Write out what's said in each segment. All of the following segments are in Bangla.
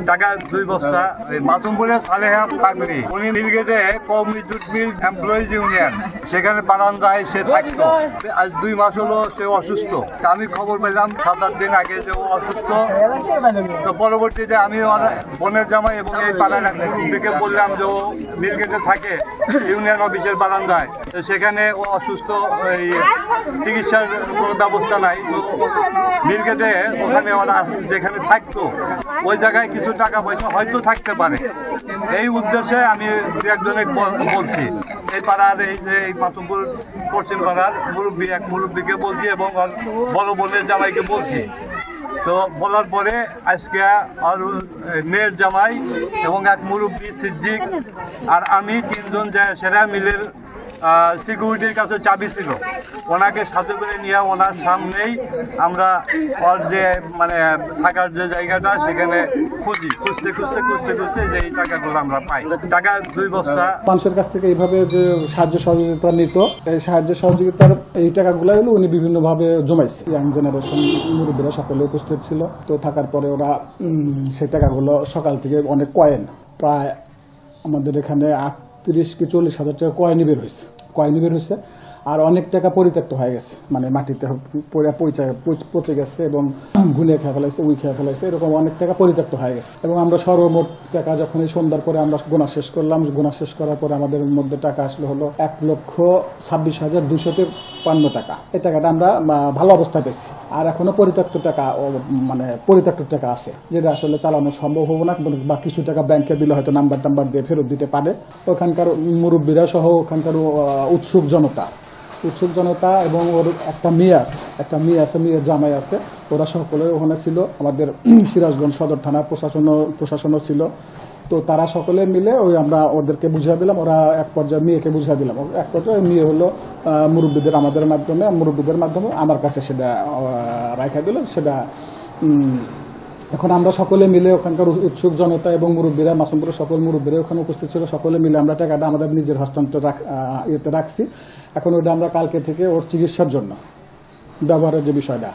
টাকা 2 বস্তা মাতুমপুরের সালেহা পাগড়ি উনি নীলগেটে কওমি জুট মিল এমপ্লয়িজ ইউনিয়ন সেখানে বারান্দায় সে থাকতো। আজ 2 মাস হলো সে অসুস্থ। আমি খবর পেলাম 7-8 দিন আগে যে ও অসুস্থ। তো পরবর্তীতে আমি বোনের জামাই এবং এই পাড়ার থেকে বললাম যে ও নীলগেটে থাকে ইউনিয়ন অফিসের বারান্দায়। তো সেখানে ও অসুস্থ, এই চিকিৎসার কোনো ব্যবস্থা নাই। তো নীলগেটে ওখানে ওরা যেখানে থাকতো ওই জায়গায় কিছু টাকা পয়সা হয়তো থাকতে পারে। এই উদ্দেশ্যে আমি একজনে বলছি, এই পাড়ার এই যে এই মাতুমপুর পশ্চিম পাড়ার এক মুরব্বীকে বলছি এবং বড় বোনের জামাইকে বলছি। তো বলার পরে আজকে আর মেয়ের জামাই এবং এক মুরব্বী সিদ্দিক আর আমি 3 জন সেরা মিলের সিকিউরিটির কাছে চাবি ছিল, ওনাকে সাথে করে নিয়ে ওনার সামনেই আমরা ওর যে মানে থাকার যে জায়গাটা সেখানে খুঁজতে যে এই টাকাগুলো আমরা পাই। টাকা 2 বস্তা মানুষের কাছ থেকে এইভাবে যে সাহায্য সহযোগিতা নিত, এই সাহায্য সহযোগিতার এই টাকাগুলো হলো উনি বিভিন্নভাবে জমাইছে। ইয়াং জেনারেশন মুরব্বীরা সকলে উপস্থিত ছিল। তো থাকার পরে ওরা সেই টাকাগুলো সকাল থেকে অনেক কয়েন, প্রায় আমাদের এখানে 30 কি 40 হাজার টাকা কয়েন বের হয়েছে। আর অনেক টাকা পরিত্যক্ত হয়ে গেছে, মানে মাটিতে পচে গেছে এবং ঘুনে খেয়ে ফেলাইছে, খেয়ে ফেলাইছে, এরকম অনেক টাকা পরিত্যক্ত হয়ে গেছে। এবং আমরা সর্বমোট টাকা যখন এই সন্ধ্যার পরে আমরা গোনা শেষ করলাম, গোনা শেষ করার পরে আমাদের মধ্যে টাকা আসলে হলো 1,26,253 টাকা। এই টাকাটা আমরা ভালো অবস্থায় পেয়েছি। আর এখনো পরিত্যক্ত টাকা আছে, যেটা আসলে চালানো সম্ভব হবো না, বা কিছু টাকা ব্যাংকে দিলে হয়তো নাম্বার দিয়ে ফেরত দিতে পারে। ওখানকার মুরব্বীরা সহ ওখানকার উৎসুক জনতা এবং ওর একটা মেয়ে আছে, মেয়ের জামাই আছে, ওরা সকলে ওখানে ছিল। আমাদের সিরাজগঞ্জ সদর থানার প্রশাসনও ছিল। তো তারা সকলে মিলে আমরা ওদেরকে বুঝিয়ে দিলাম, ওরা এক পর্যায়ে মেয়েকে বুঝিয়ে দিলাম। এক পর্যায়ে মেয়ে হলো মুরব্বীদের মাধ্যমে আমার কাছে সেটা রাখা দিল। সেটা এখন আমরা সকলে মিলে ওখানকার উৎসুক জনতা এবং মুরব্বীরা, মাসুমপুরের সকল মুরব্বীরা ওখানে উপস্থিত ছিল, সকলে মিলে আমরা টাকাটা আমাদের নিজের হস্তান্তর রাখছি। এখন ওটা আমরা কালকে থেকে ওর চিকিৎসার জন্য ব্যবহারের যে বিষয়টা,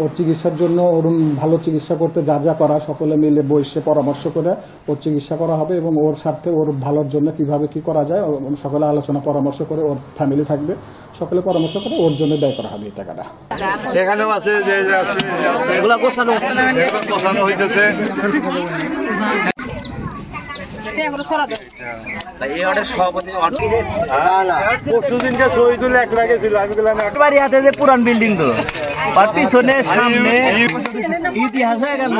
ওর চিকিৎসার জন্য ওর ভালো চিকিৎসা করতে যা করা সকলে মিলে বসে পরামর্শ করে ওর চিকিৎসা করা হবে। এবং ওর স্বার্থে ওর ভালোর জন্য কিভাবে কি করা যায় সকলে আলোচনা পরামর্শ করে, ওর ফ্যামিলি থাকবে, সকলে পরামর্শ করে ওর জন্য ব্যয় করা হবে এই টাকাটা। এখানেও আছে যে হইতেছে পুরান বিল্ডিং তো পিছনে সামনে ইতিহাস হয়ে গেল।